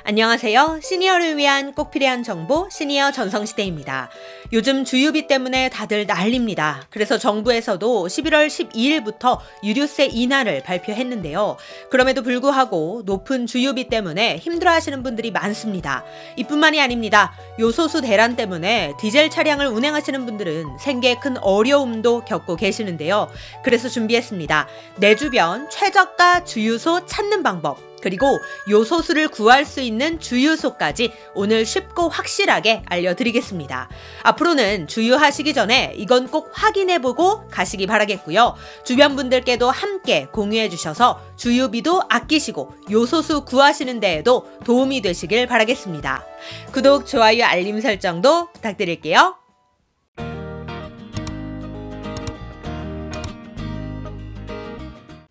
안녕하세요. 시니어를 위한 꼭 필요한 정보 시니어 전성시대입니다. 요즘 주유비 때문에 다들 난립니다. 그래서 정부에서도 11월 12일부터 유류세 인하를 발표했는데요. 그럼에도 불구하고 높은 주유비 때문에 힘들어하시는 분들이 많습니다. 이뿐만이 아닙니다. 요소수 대란 때문에 디젤 차량을 운행하시는 분들은 생계에 큰 어려움도 겪고 계시는데요. 그래서 준비했습니다. 내 주변 최저가 주유소 찾는 방법, 그리고 요소수를 구할 수 있는 주유소까지 오늘 쉽고 확실하게 알려드리겠습니다. 앞으로는 주유하시기 전에 이건 꼭 확인해보고 가시기 바라겠고요. 주변 분들께도 함께 공유해 주셔서 주유비도 아끼시고 요소수 구하시는 데에도 도움이 되시길 바라겠습니다. 구독, 좋아요, 알림 설정도 부탁드릴게요.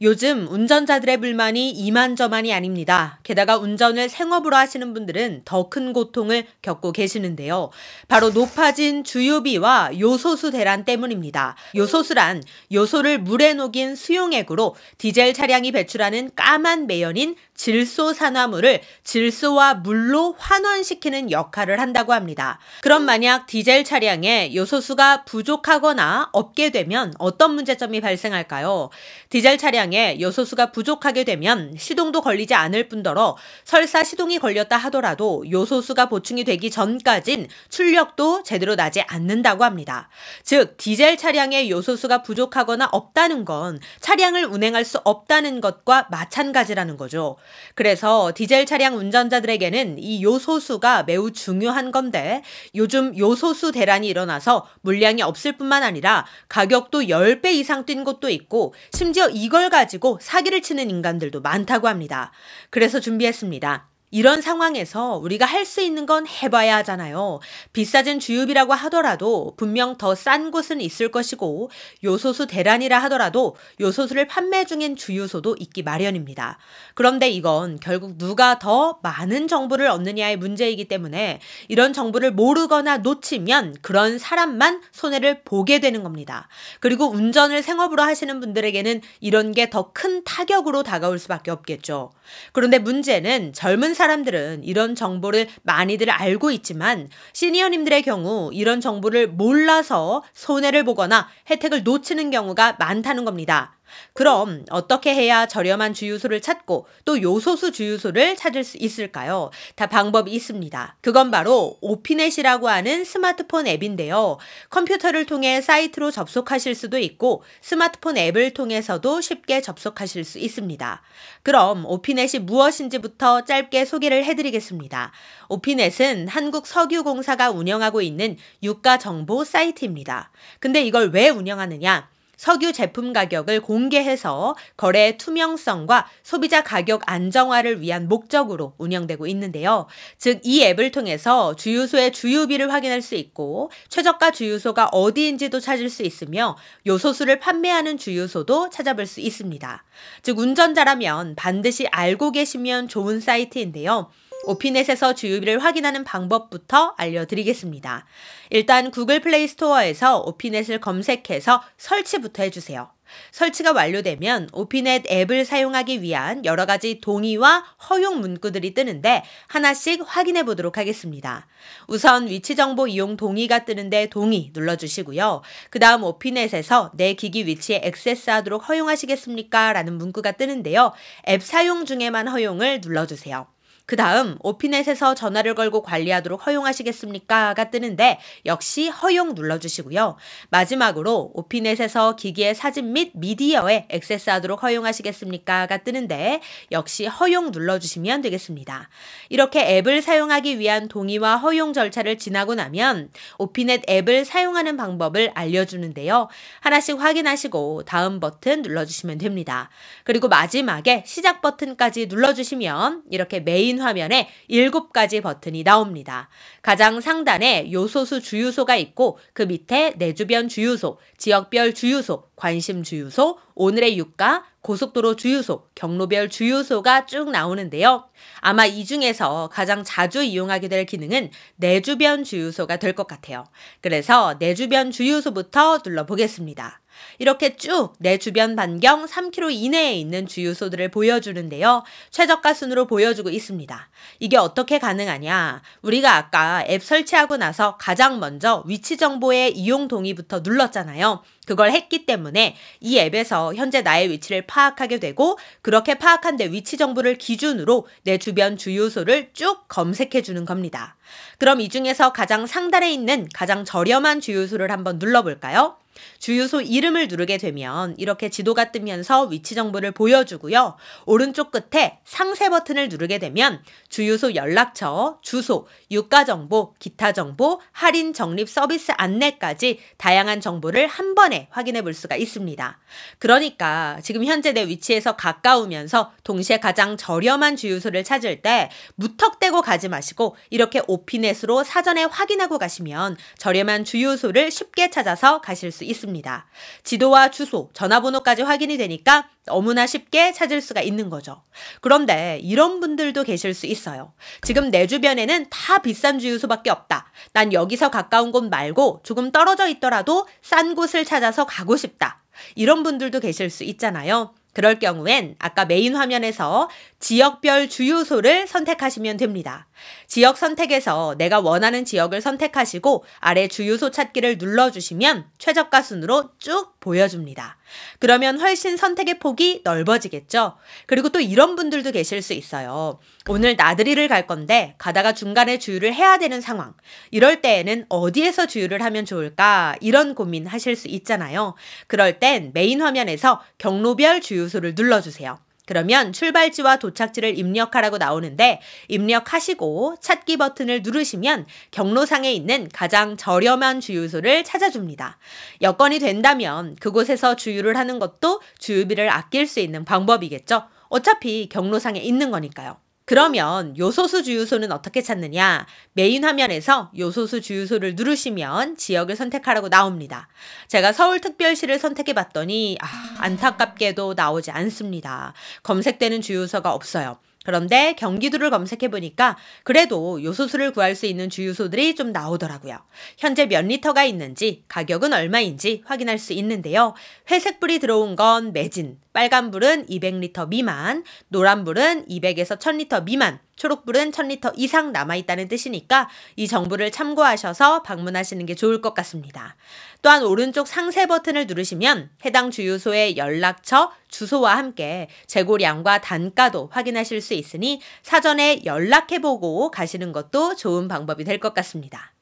요즘 운전자들의 불만이 이만저만이 아닙니다. 게다가 운전을 생업으로 하시는 분들은 더 큰 고통을 겪고 계시는데요. 바로 높아진 주유비와 요소수 대란 때문입니다. 요소수란 요소를 물에 녹인 수용액으로 디젤 차량이 배출하는 까만 매연인 질소산화물을 질소와 물로 환원시키는 역할을 한다고 합니다. 그럼 만약 디젤 차량에 요소수가 부족하거나 없게 되면 어떤 문제점이 발생할까요? 디젤 차량에 요소수가 부족하게 되면 시동도 걸리지 않을 뿐더러 설사 시동이 걸렸다 하더라도 요소수가 보충이 되기 전까진 출력도 제대로 나지 않는다고 합니다. 즉 디젤 차량에 요소수가 부족하거나 없다는 건 차량을 운행할 수 없다는 것과 마찬가지라는 거죠. 그래서 디젤 차량 운전자들에게는 이 요소수가 매우 중요한 건데 요즘 요소수 대란이 일어나서 물량이 없을 뿐만 아니라 가격도 10배 이상 뛴 곳도 있고 심지어 이걸 가지고 사기를 치는 인간들도 많다고 합니다. 그래서 준비했습니다. 이런 상황에서 우리가 할 수 있는 건 해봐야 하잖아요. 비싸진 주유비라고 하더라도 분명 더 싼 곳은 있을 것이고 요소수 대란이라 하더라도 요소수를 판매 중인 주유소도 있기 마련입니다. 그런데 이건 결국 누가 더 많은 정보를 얻느냐의 문제이기 때문에 이런 정보를 모르거나 놓치면 그런 사람만 손해를 보게 되는 겁니다. 그리고 운전을 생업으로 하시는 분들에게는 이런 게 더 큰 타격으로 다가올 수밖에 없겠죠. 그런데 문제는 젊은 사람들은 이런 정보를 많이들 알고 있지만 시니어님들의 경우 이런 정보를 몰라서 손해를 보거나 혜택을 놓치는 경우가 많다는 겁니다. 그럼 어떻게 해야 저렴한 주유소를 찾고 또 요소수 주유소를 찾을 수 있을까요? 다 방법이 있습니다. 그건 바로 오피넷이라고 하는 스마트폰 앱인데요. 컴퓨터를 통해 사이트로 접속하실 수도 있고 스마트폰 앱을 통해서도 쉽게 접속하실 수 있습니다. 그럼 오피넷이 무엇인지부터 짧게 소개를 해드리겠습니다. 오피넷은 한국석유공사가 운영하고 있는 유가 정보 사이트입니다. 근데 이걸 왜 운영하느냐? 석유 제품 가격을 공개해서 거래의 투명성과 소비자 가격 안정화를 위한 목적으로 운영되고 있는데요. 즉, 이 앱을 통해서 주유소의 주유비를 확인할 수 있고 최저가 주유소가 어디인지도 찾을 수 있으며 요소수를 판매하는 주유소도 찾아볼 수 있습니다. 즉, 운전자라면 반드시 알고 계시면 좋은 사이트인데요. 오피넷에서 주유비를 확인하는 방법부터 알려드리겠습니다. 일단 구글 플레이 스토어에서 오피넷을 검색해서 설치부터 해주세요. 설치가 완료되면 오피넷 앱을 사용하기 위한 여러 가지 동의와 허용 문구들이 뜨는데 하나씩 확인해 보도록 하겠습니다. 우선 위치정보 이용 동의가 뜨는데 동의 눌러주시고요. 그 다음 오피넷에서 내 기기 위치에 액세스하도록 허용하시겠습니까? 라는 문구가 뜨는데요. 앱 사용 중에만 허용을 눌러주세요. 그 다음 오피넷에서 전화를 걸고 관리하도록 허용하시겠습니까? 가 뜨는데 역시 허용 눌러주시고요. 마지막으로 오피넷에서 기기의 사진 및 미디어에 액세스하도록 허용하시겠습니까? 가 뜨는데 역시 허용 눌러주시면 되겠습니다. 이렇게 앱을 사용하기 위한 동의와 허용 절차를 지나고 나면 오피넷 앱을 사용하는 방법을 알려주는데요. 하나씩 확인하시고 다음 버튼 눌러주시면 됩니다. 그리고 마지막에 시작 버튼까지 눌러주시면 이렇게 메인 화면에 7가지 버튼이 나옵니다. 가장 상단에 요소수 주유소가 있고 그 밑에 내 주변 주유소, 지역별 주유소, 관심 주유소, 오늘의 유가, 고속도로 주유소, 경로별 주유소가 쭉 나오는데요. 아마 이 중에서 가장 자주 이용하게 될 기능은 내 주변 주유소가 될 것 같아요. 그래서 내 주변 주유소부터 눌러보겠습니다. 이렇게 쭉 내 주변 반경 3km 이내에 있는 주유소들을 보여주는데요. 최저가 순으로 보여주고 있습니다. 이게 어떻게 가능하냐? 우리가 아까 앱 설치하고 나서 가장 먼저 위치 정보의 이용 동의부터 눌렀잖아요. 그걸 했기 때문에 이 앱에서 현재 나의 위치를 파악하게 되고, 그렇게 파악한 데 위치 정보를 기준으로 내 주변 주유소를 쭉 검색해 주는 겁니다. 그럼 이 중에서 가장 상단에 있는 가장 저렴한 주유소를 한번 눌러볼까요? 주유소 이름을 누르게 되면 이렇게 지도가 뜨면서 위치 정보를 보여주고요. 오른쪽 끝에 상세 버튼을 누르게 되면 주유소 연락처, 주소, 유가 정보, 기타 정보, 할인 적립 서비스 안내까지 다양한 정보를 한 번에 확인해 볼 수가 있습니다. 그러니까 지금 현재 내 위치에서 가까우면서 동시에 가장 저렴한 주유소를 찾을 때 무턱대고 가지 마시고 이렇게 오피넷으로 사전에 확인하고 가시면 저렴한 주유소를 쉽게 찾아서 가실 수 있습니다. 지도와 주소, 전화번호까지 확인이 되니까 너무나 쉽게 찾을 수가 있는 거죠. 그런데 이런 분들도 계실 수 있어요. 지금 내 주변에는 다 비싼 주유소밖에 없다. 난 여기서 가까운 곳 말고 조금 떨어져 있더라도 싼 곳을 찾아서 가고 싶다. 이런 분들도 계실 수 있잖아요. 그럴 경우엔 아까 메인 화면에서 지역별 주유소를 선택하시면 됩니다. 지역 선택에서 내가 원하는 지역을 선택하시고 아래 주유소 찾기를 눌러주시면 최저가 순으로 쭉 보여줍니다. 그러면 훨씬 선택의 폭이 넓어지겠죠? 그리고 또 이런 분들도 계실 수 있어요. 오늘 나들이를 갈 건데 가다가 중간에 주유를 해야 되는 상황. 이럴 때에는 어디에서 주유를 하면 좋을까? 이런 고민 하실 수 있잖아요. 그럴 땐 메인 화면에서 경로별 주유소를 눌러주세요. 그러면 출발지와 도착지를 입력하라고 나오는데 입력하시고 찾기 버튼을 누르시면 경로상에 있는 가장 저렴한 주유소를 찾아줍니다. 여건이 된다면 그곳에서 주유를 하는 것도 주유비를 아낄 수 있는 방법이겠죠. 어차피 경로상에 있는 거니까요. 그러면 요소수 주유소는 어떻게 찾느냐? 메인 화면에서 요소수 주유소를 누르시면 지역을 선택하라고 나옵니다. 제가 서울특별시를 선택해 봤더니 안타깝게도 나오지 않습니다. 검색되는 주유소가 없어요. 그런데 경기도를 검색해 보니까 그래도 요소수를 구할 수 있는 주유소들이 좀 나오더라고요. 현재 몇 리터가 있는지, 가격은 얼마인지 확인할 수 있는데요. 회색불이 들어온 건 매진, 빨간불은 200리터 미만, 노란불은 200에서 1000리터 미만, 초록불은 1000리터 이상 남아있다는 뜻이니까 이 정보를 참고하셔서 방문하시는 게 좋을 것 같습니다. 또한 오른쪽 상세 버튼을 누르시면 해당 주유소의 연락처, 주소와 함께 재고량과 단가도 확인하실 수 있으니 사전에 연락해보고 가시는 것도 좋은 방법이 될 것 같습니다.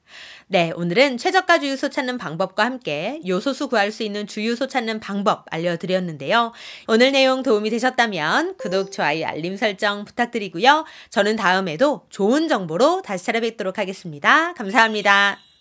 네, 오늘은 최저가 주유소 찾는 방법과 함께 요소수 구할 수 있는 주유소 찾는 방법 알려드렸는데요. 오늘 내용 도움이 되셨다면 구독, 좋아요, 알림 설정 부탁드리고요. 저는 다음에도 좋은 정보로 다시 찾아뵙도록 하겠습니다. 감사합니다.